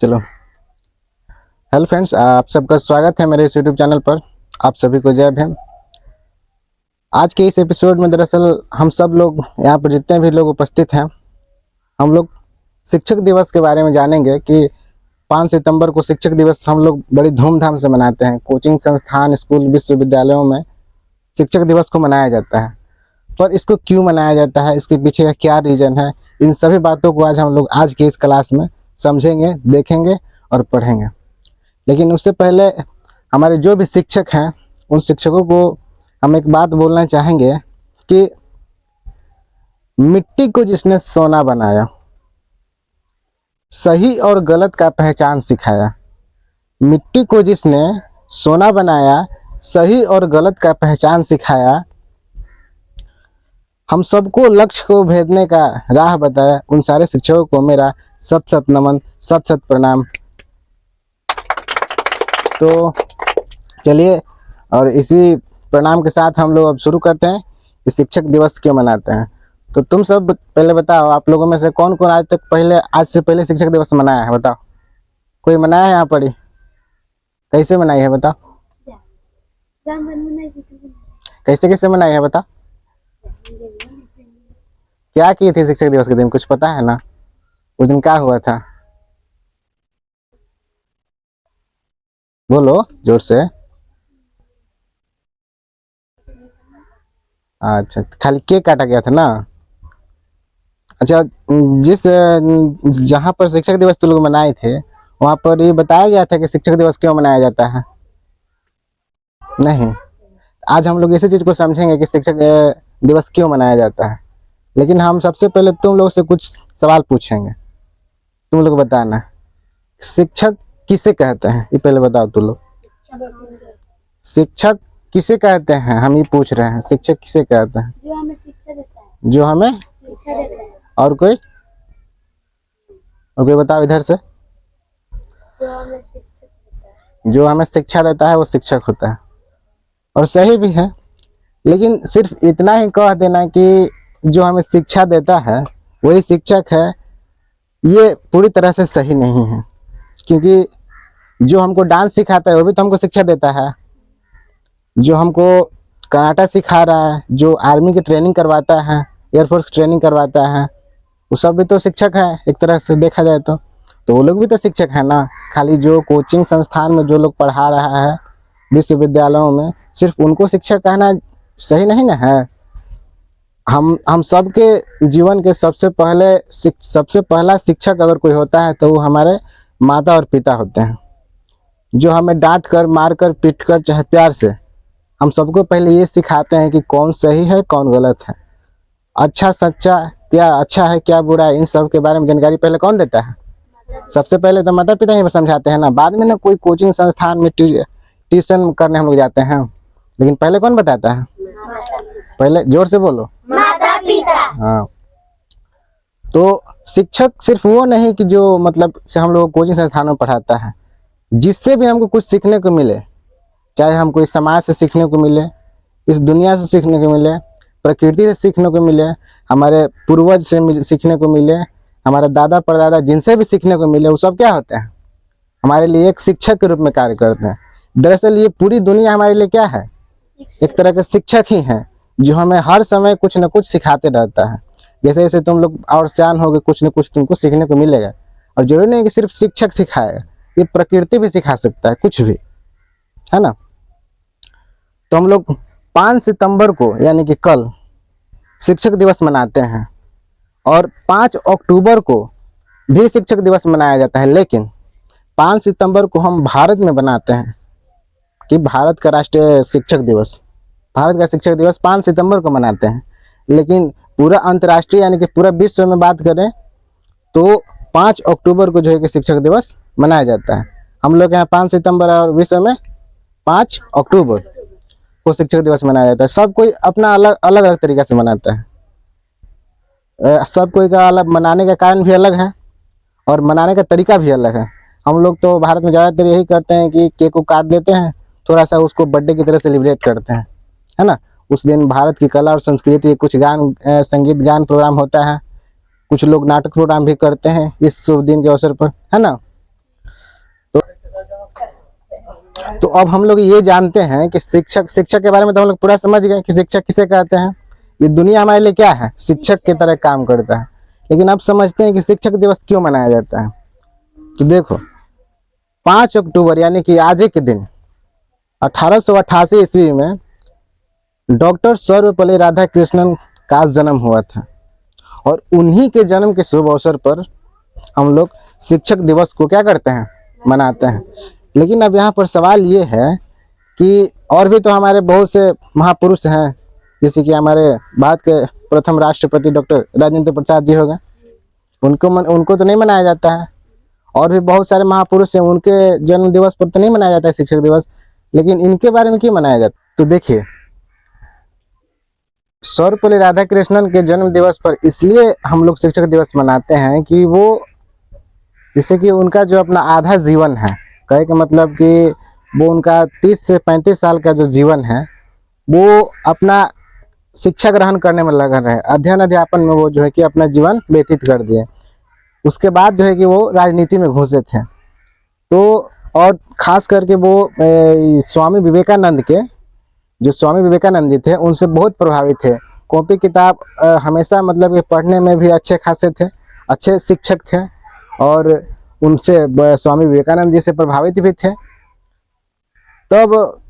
चलो। Hello friends, आप सबका स्वागत है मेरे इस यूट्यूब चैनल पर। आप सभी को जय भीम। आज के इस एपिसोड में दरअसल हम सब लोग यहाँ पर जितने भी लोग उपस्थित हैं, हम लोग शिक्षक दिवस के बारे में जानेंगे कि 5 सितंबर को शिक्षक दिवस हम लोग बड़ी धूमधाम से मनाते हैं। कोचिंग संस्थान, स्कूल, विश्वविद्यालयों में शिक्षक दिवस को मनाया जाता है। पर इसको क्यों मनाया जाता है, इसके पीछे का क्या रीज़न है, इन सभी बातों को आज हम लोग आज की इस क्लास में समझेंगे, देखेंगे और पढ़ेंगे। लेकिन उससे पहले हमारे जो भी शिक्षक हैं, उन शिक्षकों को हम एक बात बोलना चाहेंगे कि मिट्टी को जिसने सोना बनाया, सही और गलत का पहचान सिखाया। मिट्टी को जिसने सोना बनाया, सही और गलत का पहचान सिखाया, हम सबको लक्ष्य को भेदने का राह बताया, उन सारे शिक्षकों को मेरा सत सत नमन, सत सत प्रणाम। तो चलिए, और इसी प्रणाम के साथ हम लोग अब शुरू करते हैं कि शिक्षक दिवस क्यों मनाते हैं। तो तुम सब पहले बताओ, आप लोगों में से कौन कौन आज से पहले शिक्षक दिवस मनाया है? बताओ, कोई मनाया है यहाँ पर ही? कैसे मनाई है बताओ? कैसे कैसे मनाई है बताओ? क्या की थी शिक्षक दिवस के दिन, कुछ पता है ना? उस दिन क्या हुआ था? बोलो जोर से। अच्छा, खाली केक काटा गया था ना? अच्छा, जहाँ पर शिक्षक दिवस तुम लोग मनाए थे, वहाँ पर ये बताया गया था कि शिक्षक दिवस क्यों मनाया जाता है? नहीं। आज हम लोग इसी चीज़ को समझेंगे कि शिक्षक दिवस क्यों मनाया जाता है। लेकिन हम सबसे पहले तुम लोग से कुछ सवाल पूछेंगे, तुम लोग बताना शिक्षक किसे कहते हैं, ये पहले बताओ तुम लोग। शिक्षक किसे कहते हैं, हम ये पूछ रहे हैं। शिक्षक किसे कहते हैं? जो हमें शिक्षा देता है। जो हमें शिक्षा देता है। और कोई बताओ इधर से। जो हमें शिक्षा देता है। जो हमें शिक्षा देता है वो शिक्षक होता है, और सही भी है। लेकिन सिर्फ इतना ही कह देना कि जो हमें शिक्षा देता है वही शिक्षक है, ये पूरी तरह से सही नहीं है। क्योंकि जो हमको डांस सिखाता है वो भी तो हमको शिक्षा देता है। जो हमको कराटा सिखा रहा है, जो आर्मी की ट्रेनिंग करवाता है, एयरफोर्स की ट्रेनिंग करवाता है, वो सब भी तो शिक्षक है एक तरह से देखा जाए तो वो लोग भी तो शिक्षक है ना। खाली जो कोचिंग संस्थान में जो लोग पढ़ा रहा है, विश्वविद्यालयों में, सिर्फ उनको शिक्षक कहना सही नहीं ना है। हम सबके जीवन के सबसे पहला शिक्षक अगर कोई होता है तो वो हमारे माता और पिता होते हैं, जो हमें डांट कर, मार कर, पीट कर, चाहे प्यार से, हम सबको पहले ये सिखाते हैं कि कौन सही है कौन गलत है, अच्छा सच्चा, क्या अच्छा है क्या बुरा है, इन सब के बारे में जानकारी पहले कौन देता है? सबसे पहले तो माता पिता ही समझाते हैं ना। बाद में ना कोई कोचिंग संस्थान में ट्यूशन करने हम लोग जाते हैं, लेकिन पहले कौन बताता है? पहले जोर से बोलो, माता पिता। हाँ। तो शिक्षक सिर्फ वो नहीं कि जो मतलब से हम लोग कोचिंग संस्थान में पढ़ाता है, जिससे भी हमको कुछ सीखने को मिले, चाहे हमको इस समाज से सीखने को मिले, इस दुनिया से सीखने को मिले, प्रकृति से सीखने को मिले, हमारे पूर्वज से सीखने को मिले, हमारे दादा परदादा जिनसे भी सीखने को मिले, वो सब क्या होते हैं? हमारे लिए एक शिक्षक के रूप में कार्य करते हैं। दरअसल ये पूरी दुनिया हमारे लिए क्या है? एक तरह के शिक्षक ही हैं, जो हमें हर समय कुछ न कुछ सिखाते रहता है। जैसे जैसे तुम लोग और सियान होगे, कुछ न कुछ तुमको सीखने को मिलेगा। और जरूरी नहीं कि सिर्फ शिक्षक सिखाएगा, ये प्रकृति भी सिखा सकता है कुछ भी, है ना। तो हम लोग 5 सितंबर को यानी कि कल शिक्षक दिवस मनाते हैं, और 5 अक्टूबर को भी शिक्षक दिवस मनाया जाता है। लेकिन 5 सितंबर को हम भारत में बनाते हैं कि भारत का राष्ट्रीय शिक्षक दिवस, भारत का शिक्षक दिवस 5 सितंबर को मनाते हैं। लेकिन पूरा अंतर्राष्ट्रीय यानी कि पूरा विश्व में बात करें तो 5 अक्टूबर को जो है कि शिक्षक दिवस मनाया जाता है। हम लोग यहाँ 5 सितंबर और विश्व में 5 अक्टूबर को शिक्षक दिवस मनाया जाता है। सब कोई अपना अलग अलग तरीका से मनाता है। सब कोई का अलग मनाने का कारण भी अलग है और मनाने का तरीका भी अलग है। हम लोग तो भारत में ज़्यादातर यही करते हैं कि केक को काट देते हैं, थोड़ा सा उसको बर्थडे की तरह सेलिब्रेट करते हैं, है ना। उस दिन भारत की कला और संस्कृति, कुछ संगीत गान प्रोग्राम होता है, कुछ लोग नाटक प्रोग्राम भी करते हैं इस शुभ दिन के अवसर पर, है ना। तो अब हम लोग ये जानते हैं कि शिक्षक के बारे में तो हम लोग पूरा समझ गए कि शिक्षक किसे कहते हैं। ये दुनिया हमारे लिए क्या है, शिक्षक की तरह काम करता है। लेकिन अब समझते हैं कि शिक्षक दिवस क्यों मनाया जाता है। तो देखो 5 अक्टूबर यानी कि आज के दिन 1888 ईस्वी में डॉक्टर सर्वपल्ली राधाकृष्णन का जन्म हुआ था और उन्हीं के जन्म के शुभ अवसर पर हम लोग शिक्षक दिवस को क्या करते हैं, मनाते हैं। लेकिन अब यहाँ पर सवाल ये है कि और भी तो हमारे बहुत से महापुरुष हैं, जैसे कि हमारे भारत के प्रथम राष्ट्रपति डॉक्टर राजेंद्र प्रसाद जी हो गए, उनको तो नहीं मनाया जाता है। और भी बहुत सारे महापुरुष हैं, उनके जन्म दिवस पर तो नहीं मनाया जाता है शिक्षक दिवस, लेकिन इनके बारे में क्यों मनाया जाता है। तो देखिए सर्वपल्ली राधाकृष्णन के जन्म दिवस पर इसलिए हम लोग शिक्षक दिवस मनाते हैं कि वो जैसे कि उनका जो अपना आधा जीवन है, कहे का मतलब कि वो उनका 30 से 35 साल का जो जीवन है वो अपना शिक्षा ग्रहण करने में लगन रहे, अध्ययन अध्यापन में वो जो है कि अपना जीवन व्यतीत कर दिए। उसके बाद जो है कि वो राजनीति में घुसे थे। तो और खास करके वो स्वामी विवेकानंद जी थे उनसे बहुत प्रभावित थे। कॉपी किताब हमेशा मतलब कि पढ़ने में भी अच्छे खासे थे, अच्छे शिक्षक थे और उनसे स्वामी विवेकानंद जी से प्रभावित भी थे। तब